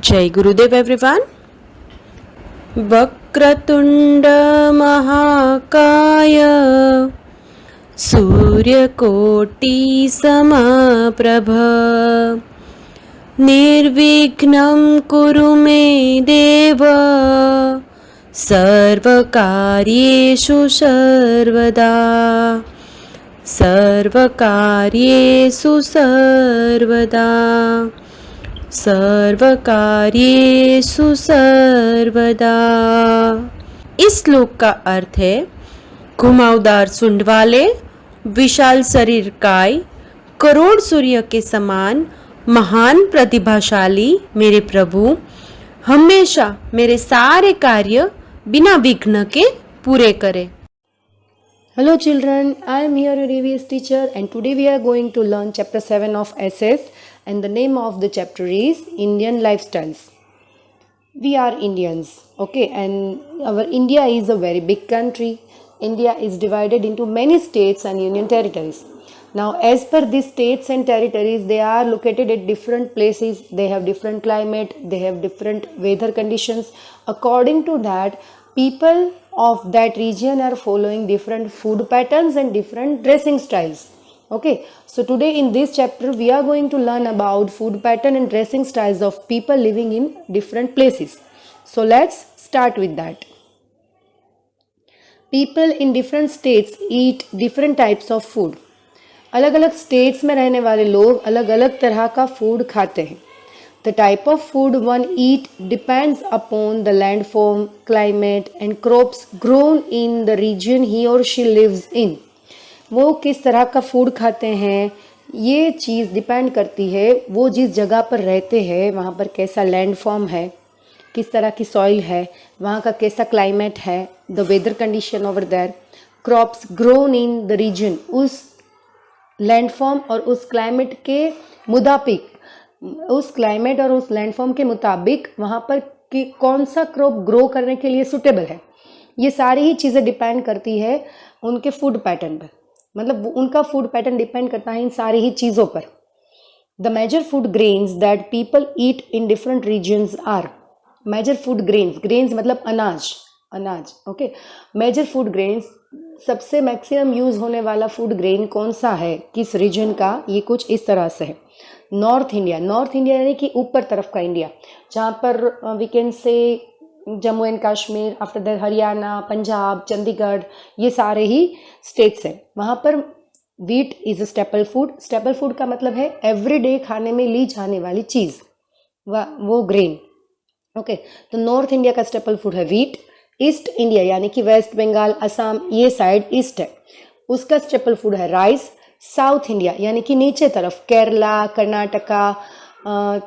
जय गुरुदेव एवरीवन। वक्रतुंड महाकाय सूर्यकोटि समप्रभ निर्विघ्नं कुरु मे देव सर्वकार्येषु सर्वदा सर्वकार्येषु सर्वदा सर्वकार्येषु सर्वदा। इस श्लोक का अर्थ है, घुमावदार सूंड वाले, विशाल शरीर काय, करोड़ सूर्य के समान महान प्रतिभाशाली मेरे प्रभु हमेशा मेरे सारे कार्य बिना विघ्न के पूरे करे। Hello children, I am here your EVS teacher and today we are going to learn chapter 7 of SS and the name of the chapter is Indian Lifestyles. We are Indians, okay, and our India is a very big country. India is divided into many states and union territories. Now as per these states and territories, they are located at different places, they have different climate, they have different weather conditions. According to that, people of that region are following different food patterns and different dressing styles. Okay, so today in this chapter we are going to learn about food pattern and dressing styles of people living in different places. So let's start with that. People in different states eat different types of food. अलग अलग states में रहने वाले लोग अलग अलग तरह का फूड खाते हैं. The type of food one eat depends upon the landform, climate and crops grown in the region he or she lives in. वो किस तरह का फूड खाते हैं ये चीज़ डिपेंड करती है वो जिस जगह पर रहते हैं वहाँ पर कैसा लैंडफॉर्म है, किस तरह की सॉइल है, वहाँ का कैसा क्लाइमेट है, the weather condition over there, crops grown in the region, उस लैंडफॉर्म और उस क्लाइमेट के मुताबिक, उस क्लाइमेट और उस लैंडफॉर्म के मुताबिक वहाँ पर कि कौन सा क्रॉप ग्रो करने के लिए सूटेबल है. ये सारी ही चीज़ें डिपेंड करती है उनके फूड पैटर्न पर. मतलब उनका फूड पैटर्न डिपेंड करता है इन सारी ही चीज़ों पर. The major food grains that people eat in different regions are. Major food grains, grains मतलब अनाज, अनाज, ओके. मेजर फूड ग्रेन्स, सबसे मैक्सिमम यूज़ होने वाला फूड ग्रेन कौन सा है, किस रीजन का, ये कुछ इस तरह से है. नॉर्थ इंडिया, नॉर्थ इंडिया यानी कि ऊपर तरफ का इंडिया, जहाँ पर we can say Jammu and Kashmir, after that Haryana, Punjab, Chandigarh, ये सारे ही स्टेट्स हैं. वहाँ पर wheat is a staple food. Staple food का मतलब है एवरीडे खाने में ली जाने वाली चीज़, वो ग्रेन, ओके. तो नॉर्थ इंडिया का स्टेपल फूड है वीट. ईस्ट इंडिया यानी कि वेस्ट बंगाल, असम, ये साइड ईस्ट है, उसका स्टेपल फूड है राइस. साउथ इंडिया यानी कि नीचे तरफ केरला, कर्नाटका,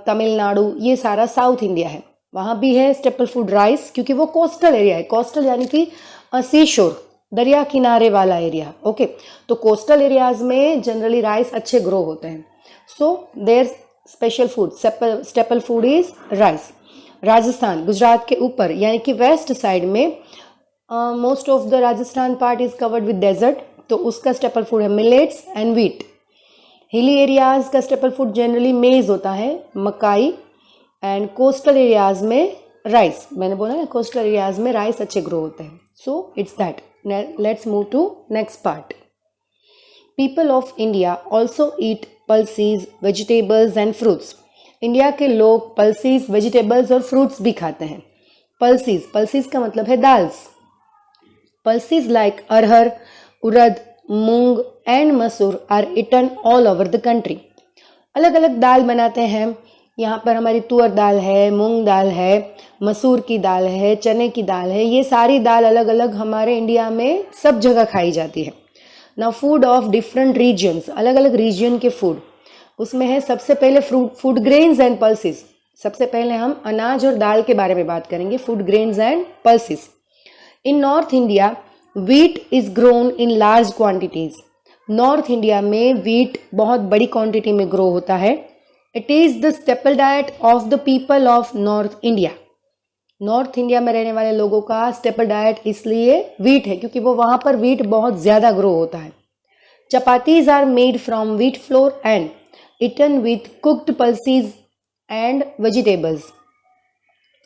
तमिलनाडु, ये सारा साउथ इंडिया है, वहाँ भी है स्टेपल फूड राइस, क्योंकि वो कोस्टल एरिया है. कोस्टल यानी कि सी शोर, दरिया किनारे वाला एरिया, ओके. तो कोस्टल एरियाज में जनरली राइस अच्छे ग्रो होते हैं. So their special food staple food is rice. Rajasthan, Gujarat के ऊपर यानी कि वेस्ट साइड में, most of the Rajasthan part is covered with desert, तो उसका स्टेपल फूड है millets and wheat. Hilly areas का स्टेपल फूड जनरली मेज होता है, मकाई. एंड कोस्टल एरियाज में राइस, मैंने बोला ना कोस्टल एरियाज में राइस अच्छे ग्रो होते हैं. So it's that. Let's move to next part. People of India also eat pulses, vegetables and fruits. India के लोग पल्सीज, वेजिटेबल्स और फ्रूट्स भी खाते हैं. पल्सीज, पल्सीज का मतलब है दाल्स. Pulses like arhar, urad, moong and masoor are eaten all over the country. अलग अलग दाल बनाते हैं. यहाँ पर हमारी तुअर दाल है, मूंग दाल है, मसूर की दाल है, चने की दाल है, ये सारी दाल अलग अलग हमारे इंडिया में सब जगह खाई जाती है. Now food of different regions, अलग अलग रीजन के फूड, उसमें है सबसे पहले फूड ग्रेन्स एंड पल्सेस. सबसे पहले हम अनाज और दाल के बारे में बात करेंगे, food grains and pulses. In north India wheat is grown in large quantities. North India में वीट बहुत बड़ी क्वांटिटी में ग्रो होता है. It is the staple diet of the people of north India. North India में रहने वाले लोगों का स्टेपल डाइट इसलिए वीट है क्योंकि वो वहाँ पर वीट बहुत ज़्यादा ग्रो होता है. Chapatis are made from wheat flour and eaten with cooked pulses and vegetables.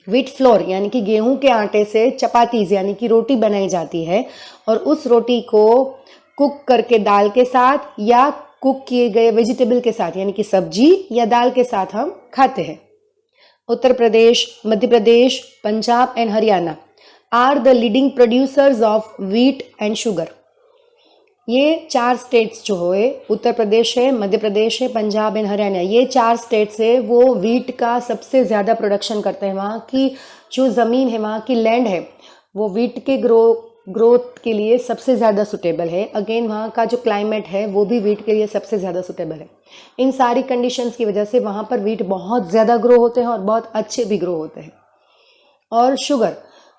Wheat flour यानी कि गेहूं के आटे से चपातीज यानी कि रोटी बनाई जाती है और उस रोटी को कुक करके दाल के साथ या कुक किए गए वेजिटेबल के साथ यानी कि सब्जी या दाल के साथ हम खाते हैं। Uttar Pradesh, Madhya Pradesh, Punjab and Haryana are the leading producers of wheat and sugar. ये 4 स्टेट्स जो है, उत्तर प्रदेश है, मध्य प्रदेश है, पंजाब एंड हरियाणा, ये 4 स्टेट्स है वो व्हीट का सबसे ज़्यादा प्रोडक्शन करते हैं। वहाँ की जो ज़मीन है, वहाँ की लैंड है, वो व्हीट के ग्रोथ के लिए सबसे ज़्यादा सुटेबल है। अगेन वहाँ का जो क्लाइमेट है वो भी व्हीट के लिए सबसे ज़्यादा सुटेबल है। इन सारी कंडीशंस की वजह से वहाँ पर व्हीट बहुत ज़्यादा ग्रो होते हैं और बहुत अच्छे भी ग्रो होते हैं। और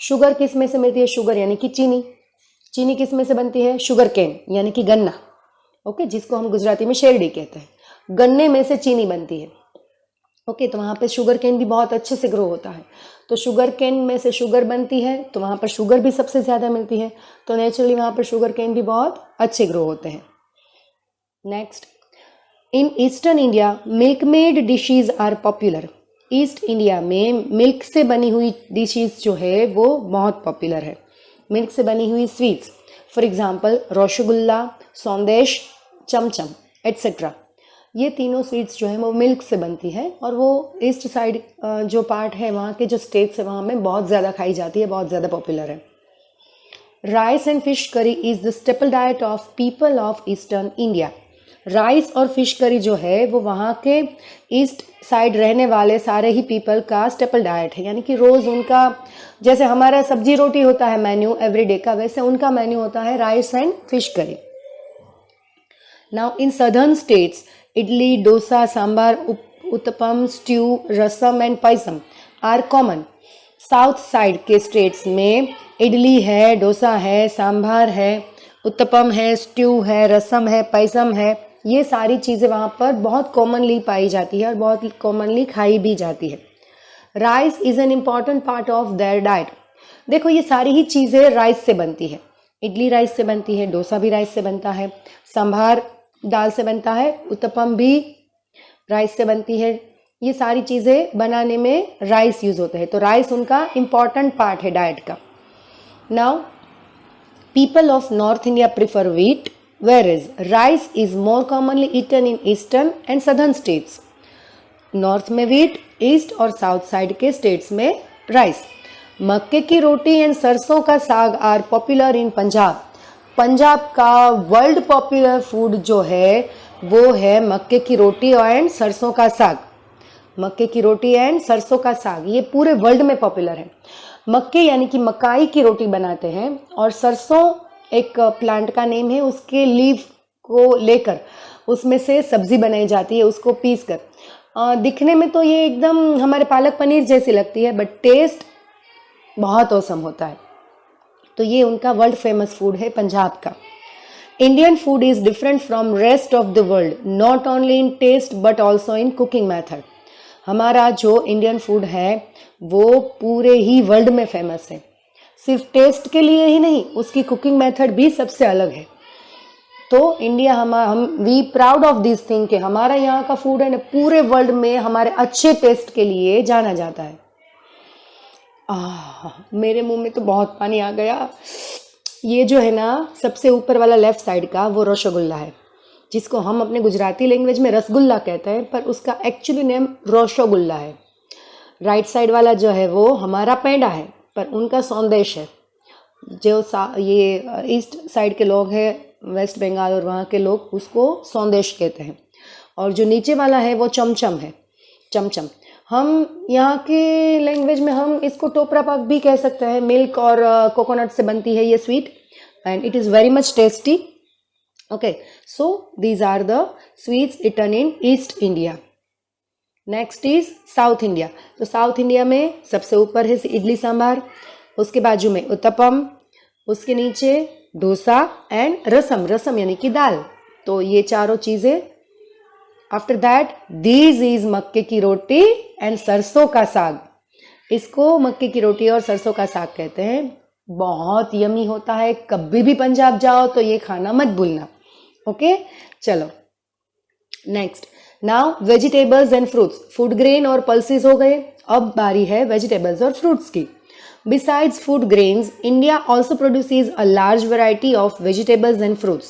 शुगर किस में से मिलती है? शुगर यानी कि चीनी किस में से बनती है? शुगर केन यानी कि गन्ना, ओके, जिसको हम गुजराती में शेरडी कहते हैं। गन्ने में से चीनी बनती है, ओके। तो वहाँ पे शुगर केन भी बहुत अच्छे से ग्रो होता है। तो शुगर केन में से शुगर बनती है, तो वहाँ पर शुगर भी सबसे ज़्यादा मिलती है, तो नेचुरली वहाँ पर शुगर केन भी बहुत अच्छे ग्रो होते हैं। Next, in eastern India milk made dishes are popular. East India में मिल्क से बनी हुई डिशेज जो है वो बहुत पॉपुलर है। मिल्क से बनी हुई sweets, for example rasgulla, sandesh, chamcham etcetera, ये तीनों स्वीट्स जो है वो मिल्क से बनती है और वो ईस्ट साइड जो पार्ट है वहाँ के जो स्टेट्स है वहाँ में बहुत ज़्यादा खाई जाती है, बहुत ज़्यादा पॉपुलर है। राइस एंड फिश करी is the staple diet of people of eastern India. Rice और फिश करी जो है वो वहाँ के ईस्ट साइड रहने वाले सारे ही पीपल का स्टेपल डाइट है, यानी कि रोज़ उनका, जैसे हमारा सब्जी रोटी होता है मेन्यू एवरीडे का, वैसे उनका मेन्यू होता है rice and fish curry. Now in southern states idli, dosa, sambar, uttapam, stew, rasam and payasam are common. South side के स्टेट्स में इडली है, डोसा है, सांभार है, उत्तपम है, स्ट्यू है, रसम है, पायसम है, ये सारी चीज़ें वहाँ पर बहुत कॉमनली पाई जाती है और बहुत कॉमनली खाई भी जाती है। Rice is an important part of their diet. देखो ये सारी ही चीज़ें राइस से बनती है। इडली राइस से बनती है, डोसा भी राइस से बनता है, सांभार दाल से बनता है, उत्तपम भी राइस से बनती है। ये सारी चीज़ें बनाने में राइस यूज़ होते हैं, तो राइस उनका इम्पॉर्टेंट पार्ट है डाइट का। Now people of north India prefer wheat, whereas rice is more commonly eaten in eastern and southern states. North में व्हीट, ईस्ट और साउथ साइड के स्टेट्स में राइस। मक्के की रोटी एंड सरसों का साग are popular in Punjab. Punjab का वर्ल्ड पॉपुलर फूड जो है वो है मक्के की रोटी एंड सरसों का साग। मक्के की रोटी एंड सरसों का साग ये पूरे वर्ल्ड में पॉपुलर है। मक्के यानी कि मकाई की रोटी बनाते हैं और सरसों एक प्लांट का नेम है, उसके लीफ को लेकर उसमें से सब्जी बनाई जाती है, उसको पीस कर। दिखने में तो ये एकदम हमारे पालक पनीर जैसी लगती है, बट टेस्ट बहुत औसम होता है। तो ये उनका वर्ल्ड फेमस फूड है पंजाब का। Indian food is different from rest of the world, not only in taste but also in cooking method. हमारा जो इंडियन फूड है वो पूरे ही वर्ल्ड में फेमस है, सिर्फ टेस्ट के लिए ही नहीं, उसकी कुकिंग मेथड भी सबसे अलग है। तो इंडिया हम we proud of this thing कि हमारा यहाँ का फूड है ना पूरे वर्ल्ड में हमारे अच्छे टेस्ट के लिए जाना जाता है। मेरे मुंह में तो बहुत पानी आ गया। ये जो है ना सबसे ऊपर वाला लेफ्ट साइड का वो रसगुल्ला है, जिसको हम अपने गुजराती लैंग्वेज में रसगुल्ला कहते हैं, पर उसका एक्चुअली नेम रसगुल्ला है। राइट साइड वाला जो है वो हमारा पेंडा है, पर उनका सौंदेश है। जो ये ईस्ट साइड के लोग हैं, वेस्ट बंगाल और वहाँ के लोग उसको सौंदेश कहते हैं। और जो नीचे वाला है वो चमचम है, चमचम। हम यहाँ के लैंग्वेज में हम इसको टोपरा पाक भी कह सकते हैं। मिल्क और कोकोनट से बनती है ये sweet and it is very much tasty. Okay, so these are the sweets eaten in east India. Next is south India. तो साउथ इंडिया में सबसे ऊपर है इडली सांभार, उसके बाजू में उत्तपम, उसके नीचे डोसा एंड रसम यानी कि दाल। तो ये चारों चीज़ें। आफ्टर दैट दीज इज मक्के की रोटी एंड सरसों का साग। इसको मक्के की रोटी और सरसों का साग कहते हैं। बहुत यमी होता है, कभी भी पंजाब जाओ तो ये खाना मत भूलना। ओके, चलो next. Now vegetables and fruits, food grain और पल्सेस हो गए, अब बारी है वेजिटेबल्स और फ्रूट्स की। Besides food grains, India also produces a large variety of vegetables and fruits.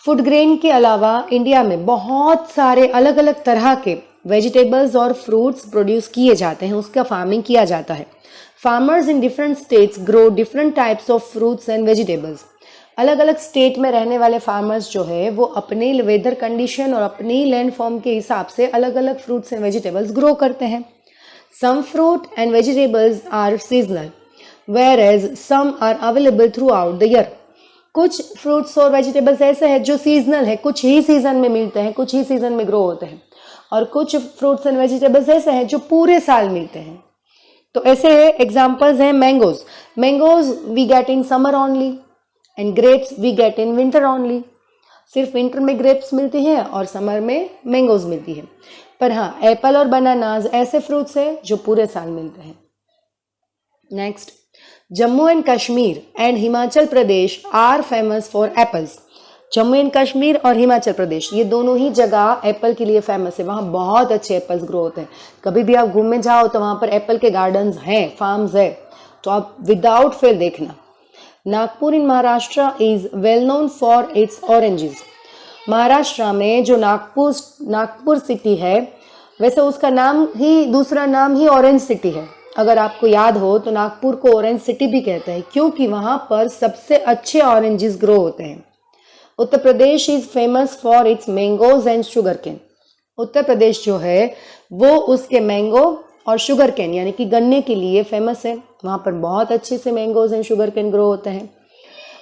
Food grain के अलावा इंडिया में बहुत सारे अलग अलग तरह के वेजिटेबल्स और फ्रूट्स प्रोड्यूस किए जाते हैं, उसका फार्मिंग किया जाता है। Farmers in different states grow different types of fruits and vegetables. अलग अलग स्टेट में रहने वाले फार्मर्स जो है वो अपने वेदर कंडीशन और अपनी लैंड फॉर्म के हिसाब से अलग अलग फ्रूट्स एंड वेजिटेबल्स ग्रो करते हैं। Some fruit and vegetables are seasonal, whereas some are available throughout the year. कुछ फ्रूट्स और वेजिटेबल्स ऐसे हैं जो सीजनल है, कुछ ही सीजन में मिलते हैं, कुछ ही सीजन में ग्रो होते हैं, और कुछ फ्रूट्स एंड वेजिटेबल्स ऐसे हैं जो पूरे साल मिलते हैं। तो ऐसे एग्जाम्पल्स हैं mangoes. Mangoes we get in summer only and grapes we get in winter only. सिर्फ विंटर में ग्रेप्स मिलती हैं और समर में मैंगोज मिलती है। पर हाँ, एप्पल और बनानाज ऐसे फ्रूट्स हैं जो पूरे साल मिलते हैं। Next, Jammu and Kashmir and Himachal Pradesh are famous for apples. Jammu and Kashmir और हिमाचल प्रदेश ये दोनों ही जगह एप्पल के लिए फेमस है, वहाँ बहुत अच्छे एप्पल्स ग्रो होते हैं। कभी भी आप घूमने जाओ तो वहाँ पर एप्पल के गार्डन्स हैं, फार्म्स है, तो आप विदाउट फेल देखना। Nagpur in Maharashtra is well known for its oranges. Maharashtra में जो नागपुर सिटी है, वैसे उसका नाम ही, दूसरा नाम ही ऑरेंज सिटी है। अगर आपको याद हो तो नागपुर को ऑरेंज सिटी भी कहते हैं क्योंकि वहाँ पर सबसे अच्छे ऑरेंजेस ग्रो होते हैं। Uttar Pradesh is famous for its mangoes and sugar cane. Uttar Pradesh जो है वो उसके मैंगो और शुगर केन यानी कि गन्ने के लिए फेमस है। वहाँ पर बहुत अच्छे से mangoes and sugar cane grow होते हैं।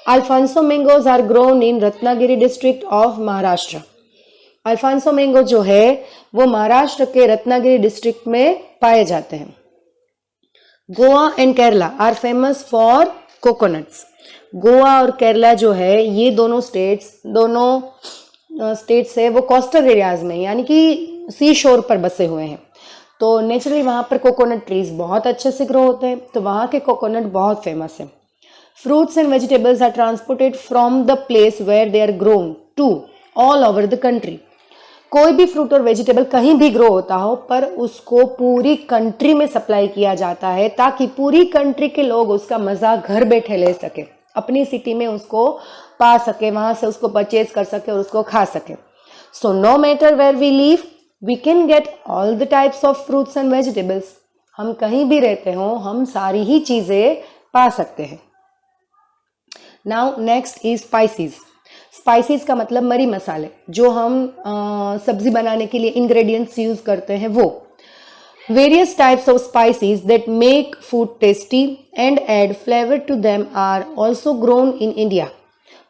Alphonso mangoes are grown in Ratnagiri district of Maharashtra. Alphonso mango जो है वो महाराष्ट्र के रत्नागिरी डिस्ट्रिक्ट में पाए जाते हैं। Goa and Kerala are famous for coconuts. Goa और केरला जो है ये दोनों स्टेट्स है वो कोस्टल एरियाज में यानी कि सी शोर पर बसे हुए हैं, तो नेचुरली वहाँ पर कोकोनट ट्रीज बहुत अच्छे से ग्रो होते हैं, तो वहाँ के कोकोनट बहुत फेमस है। Fruits and vegetables are transported from the place where they are grown to all over the country. कोई भी फ्रूट और वेजिटेबल कहीं भी ग्रो होता हो पर उसको पूरी कंट्री में सप्लाई किया जाता है ताकि पूरी कंट्री के लोग उसका मजा घर बैठे ले सके, अपनी सिटी में उसको पा सके, वहां से उसको परचेज कर सके और उसको खा सके। So no matter where we live we can get all the types of fruits and vegetables. हम कहीं भी रहते हो हम सारी ही चीजें पा सकते हैं। Now next is spices. Spices का मतलब मरी मसाले, जो हम सब्जी बनाने के लिए इंग्रेडिएंट्स यूज करते हैं वो। Various types of spices that make food tasty and add flavour to them are also grown in India.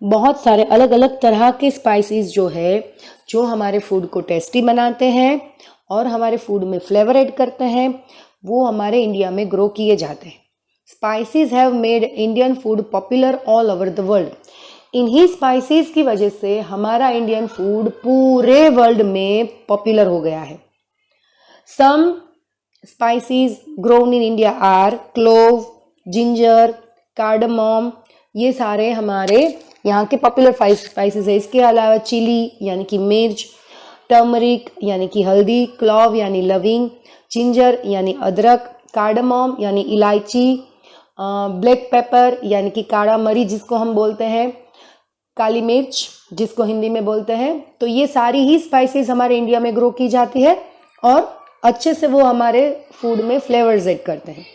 बहुत सारे अलग अलग तरह के स्पाइसेस जो है जो हमारे फूड को टेस्टी बनाते हैं और हमारे फूड में फ्लेवर ऐड करते हैं, वो हमारे इंडिया में ग्रो किए जाते हैं। Spices have made Indian food popular all over the world. इन्हीं स्पाइसेस की वजह से हमारा इंडियन फूड पूरे वर्ल्ड में पॉपुलर हो गया है। Some spices grown in India are clove, ginger, cardamom, ये सारे हमारे यहाँ के पॉपुलर स्पाइसेस है। इसके अलावा चिली यानी कि मिर्च, टर्मरिक यानी कि हल्दी, क्लोव यानी लविंग, जिंजर यानी अदरक, कार्डमम यानी इलायची, ब्लैक पेपर यानी कि काड़ा मरी जिसको हम बोलते हैं, काली मिर्च जिसको हिंदी में बोलते हैं। तो ये सारी ही स्पाइसेस हमारे इंडिया में ग्रो की जाती है और अच्छे से वो हमारे फूड में फ्लेवर्स ऐड करते हैं।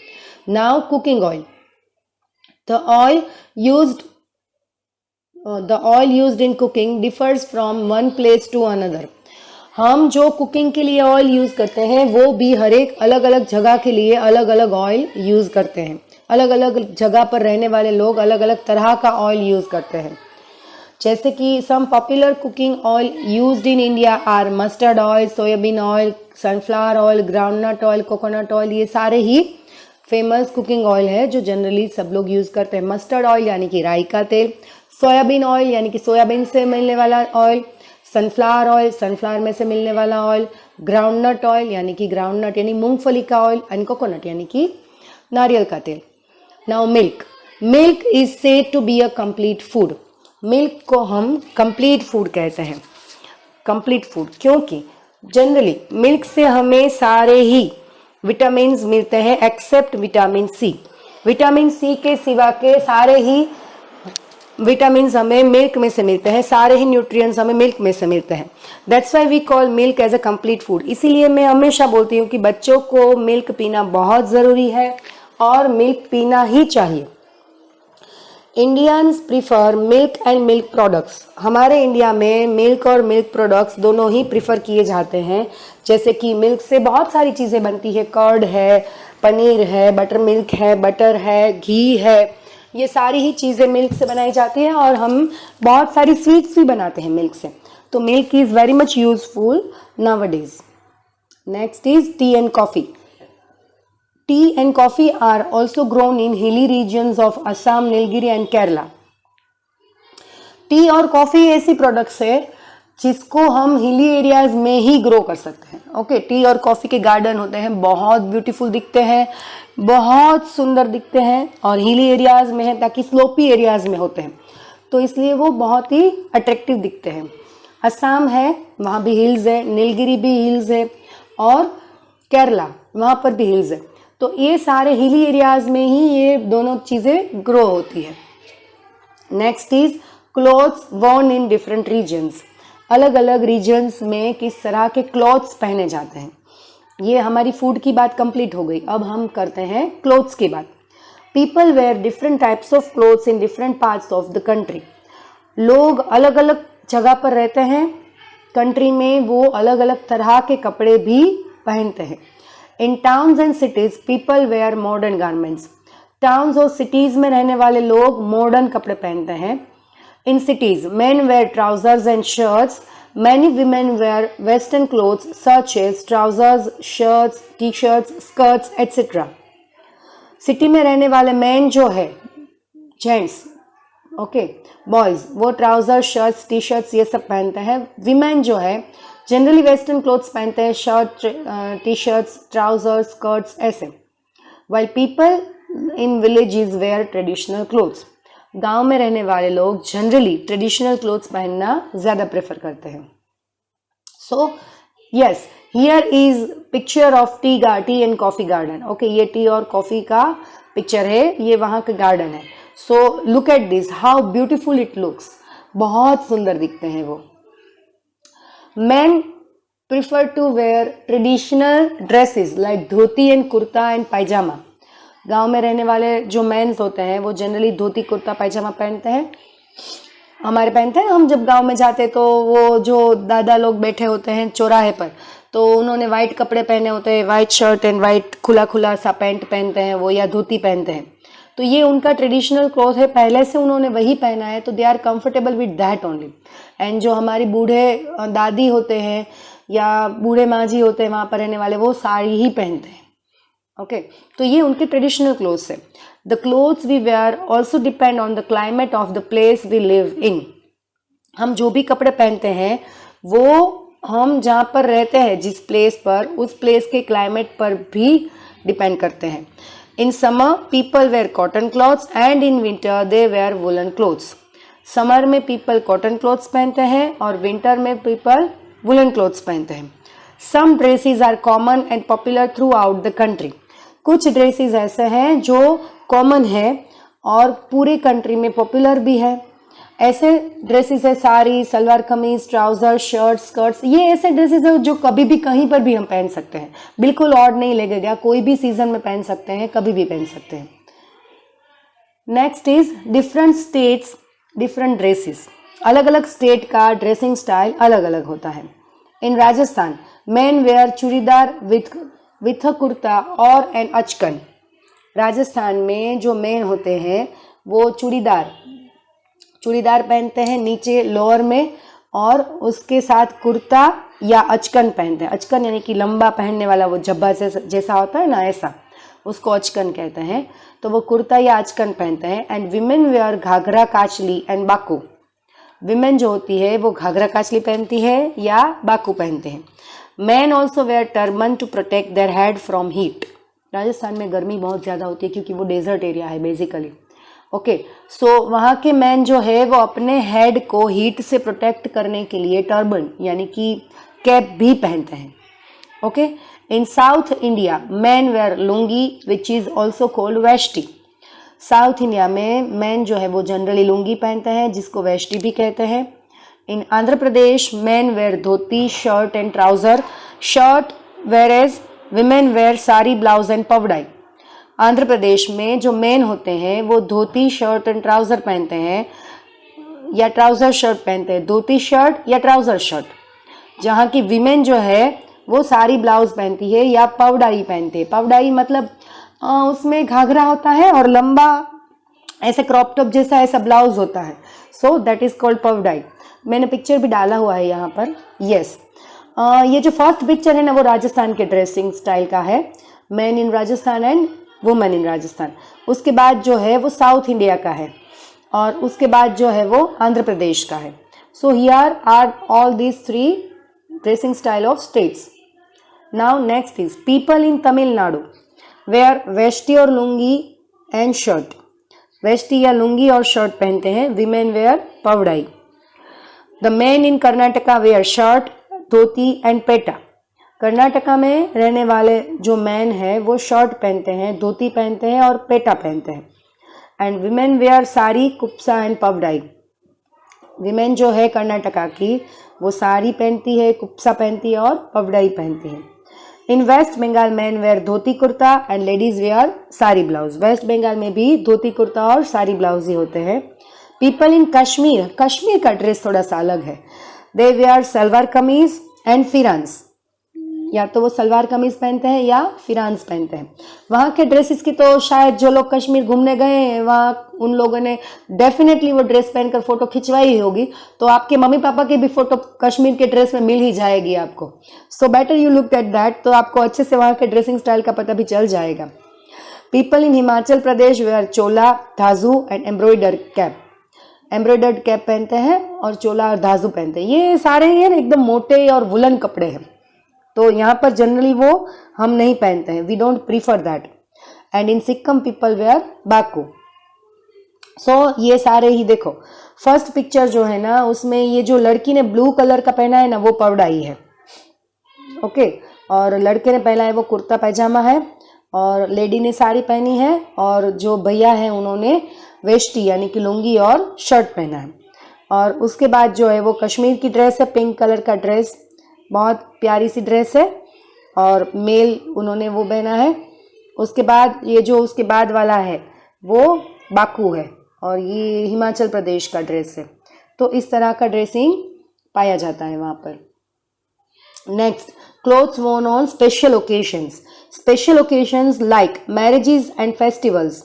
Now cooking oil. The oil used in cooking differs from one place to another. हम जो कुकिंग के लिए ऑयल यूज करते हैं वो भी हर एक अलग अलग जगह के लिए अलग अलग ऑयल यूज करते हैं। अलग अलग जगह पर रहने वाले लोग अलग अलग तरह का ऑयल यूज करते हैं। जैसे कि some popular cooking oil used in India are mustard oil, soybean oil, sunflower oil, groundnut oil, coconut oil, ये सारे ही फेमस कुकिंग ऑयल है जो जनरली सब लोग यूज करते हैं। मस्टर्ड ऑयल यानी कि राई का तेल, सोयाबीन ऑयल यानी कि सोयाबीन से मिलने वाला ऑयल, सनफ्लावर ऑयल सनफ्लावर में से मिलने वाला ऑयल, ग्राउंडनट ऑयल यानी कि ग्राउंडनट यानी मूंगफली का ऑयल, एंड कोकोनट यानी कि नारियल का तेल। Now milk is said to be a complete food. Milk को हम कंप्लीट फूड कहते हैं। कंप्लीट फूड क्योंकि जनरली मिल्क से हमें सारे ही विटामिन मिलते हैं except vitamin C. Vitamin C के सिवा के सारे ही विटामिन हमें मिल्क में से मिलते हैं, सारे ही न्यूट्रिएंट्स हमें मिल्क में से मिलते हैं। That's why we call milk as a complete food. इसीलिए मैं हमेशा बोलती हूँ कि बच्चों को मिल्क पीना बहुत ज़रूरी है और मिल्क पीना ही चाहिए। Indians prefer milk and milk products. हमारे इंडिया में मिल्क और मिल्क प्रोडक्ट्स दोनों ही प्रीफर किए जाते हैं। जैसे कि मिल्क से बहुत सारी चीज़ें बनती है, कर्ड है, पनीर है, बटर मिल्क है, बटर है, घी है, ये सारी ही चीज़ें मिल्क से बनाई जाती हैं और हम बहुत सारी स्वीट्स भी बनाते हैं मिल्क से। तो milk is very much useful nowadays. Next is T and coffee. Tea and coffee are also grown in hilly regions of Assam, Nilgiri and Kerala. T और कॉफ़ी ऐसी प्रोडक्ट्स है जिसको हम हिली एरियाज में ही grow कर सकते हैं। Okay, T और कॉफ़ी के गार्डन होते हैं, बहुत ब्यूटीफुल दिखते हैं, बहुत सुंदर दिखते हैं और हिली एरियाज में है ताकि स्लोपी एरियाज में होते हैं, तो इसलिए वो बहुत ही अट्रैक्टिव दिखते हैं। असम है, वहाँ भी हिल्स है, नीलगिरी भी हिल्स है और केरला वहाँ पर भी हिल्स है। तो ये सारे हिली एरियाज में ही ये दोनों चीज़ें ग्रो होती है। Next is clothes worn in different regions. अलग अलग रीजन्स में किस तरह के क्लॉथ्स पहने जाते हैं। ये हमारी फूड की बात कंप्लीट हो गई। अब हम करते हैं क्लॉथ्स की बात। People wear different types of clothes in different parts of the country. लोग अलग अलग जगह पर रहते हैं कंट्री में, वो अलग अलग तरह के कपड़े भी पहनते हैं। In towns and cities people wear modern garments. Towns और सिटीज़ में रहने वाले लोग मॉडर्न कपड़े पहनते हैं। In cities men wear trousers and shirts. Many women wear western clothes such as trousers, shirts, t-shirts, skirts, etc. City में रहने वाले मैन जो है, जेंट्स, ओके, बॉयज, वो ट्राउजर, शर्ट्स, टी शर्ट्स ये सब पहनते हैं। विमेन जो है जनरली वेस्टर्न क्लोथ्स पहनते हैं, shirt, T shirts, trousers, skirts ऐसे। While people in villages wear traditional clothes. गांव में रहने वाले लोग जनरली ट्रेडिशनल क्लोथ्स पहनना ज़्यादा प्रेफर करते हैं। So yes, here is picture of T and coffee garden. Okay, ये टी और कॉफ़ी का पिक्चर है, ये वहाँ का गार्डन है। So look at this, how beautiful it looks. बहुत सुंदर दिखते हैं वो। Men prefer to wear traditional dresses like dhoti and kurta and pyjama. गांव में रहने वाले जो मेंस होते हैं वो जनरली धोती कुर्ता पायजामा पहनते हैं। हमारे पहनते हैं, हम जब गांव में जाते तो वो जो दादा लोग बैठे होते हैं चौराहे पर, तो उन्होंने वाइट कपड़े पहने होते हैं, वाइट शर्ट एंड वाइट खुला खुला सा पैंट पहनते हैं वो, या धोती पहनते हैं। तो ये उनका ट्रेडिशनल क्लॉथ है, पहले से उन्होंने वही पहना है, तो they are comfortable with that only. And जो हमारी बूढ़े दादी होते हैं या बूढ़े माँ जी होते हैं वहाँ पर रहने वाले, वो साड़ी ही पहनते हैं। ओके, तो ये उनके ट्रेडिशनल क्लोथ्स है। The clothes we wear also depend on the climate of the place we live in. हम जो भी कपड़े पहनते हैं वो हम जहाँ पर रहते हैं जिस प्लेस पर, उस प्लेस के क्लाइमेट पर भी डिपेंड करते हैं। In summer people wear cotton clothes and in winter they wear woollen clothes. Summer में पीपल कॉटन क्लॉथ्स पहनते हैं और विंटर में पीपल वुलन क्लॉथ्स पहनते हैं। Some dresses are common and popular throughout the country. कुछ dresses ऐसे हैं जो कॉमन है और पूरे कंट्री में पॉपुलर भी है। ऐसे ड्रेसेस है sari, salwar kameez, trouser, shirt, skirts, ये ऐसे ड्रेसेस है जो कभी भी कहीं पर भी हम पहन सकते हैं, बिल्कुल ऑड नहीं लगेगा, कोई भी सीजन में पहन सकते हैं, कभी भी पहन सकते हैं। Next is different states different dresses. अलग अलग स्टेट का ड्रेसिंग स्टाइल अलग अलग होता है। In Rajasthan men wear churidar with a kurta और एन अचकन। राजस्थान में जो मेन होते हैं वो चूड़ीदार पहनते हैं नीचे लोअर में, और उसके साथ कुर्ता या अचकन पहनते हैं। अचकन यानी कि लंबा पहनने वाला, वो जब्बा जैसा होता है ना, ऐसा, उसको अचकन कहते हैं। तो वो कुर्ता या अचकन पहनते हैं। And women wear ghagra kachli and baku. Women जो होती है वो घाघरा काचली पहनती है या बाकू पहनते हैं। Man also wear turban to protect their head from heat. Rajasthan में गर्मी बहुत ज़्यादा होती है क्योंकि वो डेजर्ट एरिया है बेसिकली। ओके, सो वहाँ के मैन जो है वो अपने हेड को हीट से प्रोटेक्ट करने के लिए टर्बन यानी कि कैप भी पहनते हैं। Okay, in south India man wear lungi which is also called veshti. South India में मैन जो है वो जनरली लुंगी पहनते हैं जिसको वेष्टी भी कहते हैं। In Andhra Pradesh men wear dhoti shirt and trouser, shirt whereas women wear sari blouse and pavadai. Andhra Pradesh में जो मेन होते हैं वो धोती शर्ट एंड ट्राउजर पहनते हैं या ट्राउजर शर्ट पहनते हैं, धोती शर्ट या ट्राउजर शर्ट। जहाँ की विमेन जो है वो साड़ी ब्लाउज पहनती है या पवड़ाई पहनती है। पवड़ाई मतलब उसमें घाघरा होता है और लंबा ऐसे क्रॉप टॉप जैसा ऐसा ब्लाउज होता है, सो दैट इज कॉल्ड पवड़ाई। मैंने पिक्चर भी डाला हुआ है यहाँ पर। यस, ये जो फर्स्ट पिक्चर है ना वो राजस्थान के ड्रेसिंग स्टाइल का है, man in Rajasthan and women in Rajasthan. उसके बाद जो है वो साउथ इंडिया का है और उसके बाद जो है वो आंध्र प्रदेश का है। So here are all these 3 dressing style of states. Now next is people in Tamil Nadu wear veshti और लुंगी एंड शर्ट। वेष्टी या लुंगी और शर्ट पहनते हैं। Women wear pavadai. The men in Karnataka wear shirt dhoti and peta. Karnataka में रहने वाले जो मैन है वो शर्ट पहनते हैं, धोती पहनते हैं और पेटा पहनते हैं। And women wear sari kupsa and pavadai. Women जो है कर्नाटका की वो साड़ी पहनती है, कुप्सा पहनती है और पवड़ाई पहनती है। In West Bengal man wear dhoti kurta and ladies wear sari blouse. West Bengal में भी धोती कुर्ता और साड़ी ब्लाउज ही होते हैं। पीपल इन कश्मीर, कश्मीर का ड्रेस थोड़ा सा अलग है। दे वेयर सलवार कमीज एंड फिरांस। या तो वो सलवार कमीज पहनते हैं या फिरांस पहनते हैं। वहाँ के ड्रेसेस की तो शायद जो लोग कश्मीर घूमने गए हैं वहाँ उन लोगों ने डेफिनेटली वो ड्रेस पहनकर फोटो खिंचवाई ही होगी, तो आपके मम्मी पापा की भी फोटो कश्मीर के ड्रेस में मिल ही जाएगी आपको। So better you look at that, तो आपको अच्छे से वहाँ के ड्रेसिंग स्टाइल का पता भी चल जाएगा। People in Himachal Pradesh wear chola dhaju and embroidered cap. Embroidered cap पहनते हैं और चोला और धाजू पहनते हैं। ये सारे ये ना एकदम मोटे और वुलन कपड़े हैं, तो यहाँ पर जनरली वो हम नहीं पहनते हैं, we don't prefer that. And in Sikkim people wear baku. So ये सारे ही देखो, फर्स्ट पिक्चर जो है ना उसमें ये जो लड़की ने ब्लू कलर का पहना है ना वो पवड़ाई है। ओके, और लड़के ने पहना है वो कुर्ता पैजामा है और लेडी ने साड़ी पहनी है और जो भैया है उन्होंने वेष्टी यानी कि लुंगी और शर्ट पहना है। और उसके बाद जो है वो कश्मीर की ड्रेस है, पिंक कलर का ड्रेस, बहुत प्यारी सी ड्रेस है और मेल उन्होंने वो पहना है। उसके बाद ये जो उसके बाद वाला है वो बाकू है और ये हिमाचल प्रदेश का ड्रेस है। तो इस तरह का ड्रेसिंग पाया जाता है वहाँ पर। Next, clothes worn on special occasions. Special occasions like marriages and festivals.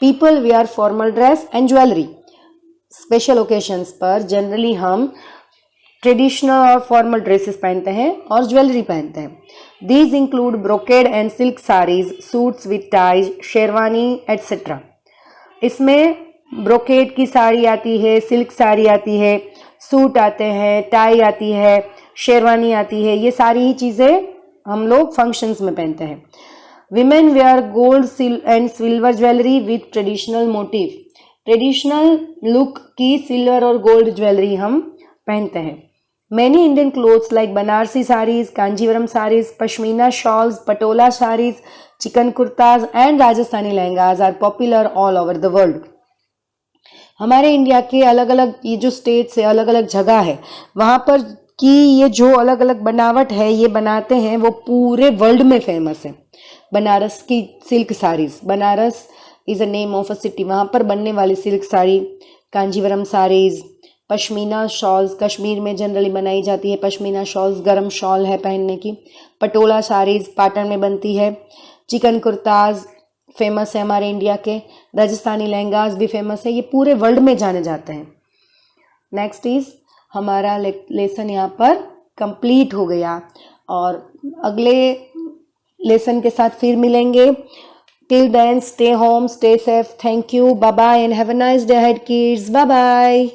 People wear formal dress and jewelry. Special occasions पर जनरली हम ट्रेडिशनल और फॉर्मल ड्रेसेस पहनते हैं और ज्वेलरी पहनते हैं। These include brocade and silk sarees, suits with ties, sherwani etc. इसमें brocade की साड़ी आती है, सिल्क साड़ी आती है, सूट आते हैं, टाई आती है, शेरवानी आती है। ये सारी ही चीज़ें हम लोग फंक्शंस में पहनते हैं। Women wear gold and silver jewellery with traditional motive. Traditional look की सिल्वर और गोल्ड ज्वेलरी हम पहनते हैं। Many Indian clothes like Banarasi saris, Kanjeevaram saris, pashmina shawls, Patola saris, chikan kurtas and Rajasthani lehengas are popular all over the world. हमारे इंडिया के अलग अलग ये जो स्टेट्स है, अलग अलग जगह है, वहाँ पर कि ये जो अलग अलग बनावट है ये बनाते हैं वो पूरे वर्ल्ड में फेमस है। बनारस की silk saris, Banaras is a name of a city, वहाँ पर बनने वाली सिल्क साड़ी, कांजीवरम साड़ीज, पश्मीना शॉल्स कश्मीर में जनरली बनाई जाती है। पश्मीना शॉल्स गर्म शॉल है पहनने की। पटोला साड़ीज पाटन में बनती है। चिकन कुर्ताज फेमस है हमारे इंडिया के। राजस्थानी लहंगाज भी फेमस है। ये पूरे वर्ल्ड में जाने जाते हैं। नेक्स्ट इज हमारा लेसन यहाँ पर कंप्लीट हो गया और अगले लेसन के साथ फिर मिलेंगे। Till then stay home, stay safe, thank you, bye bye and have a nice day ahead kids, bye bye.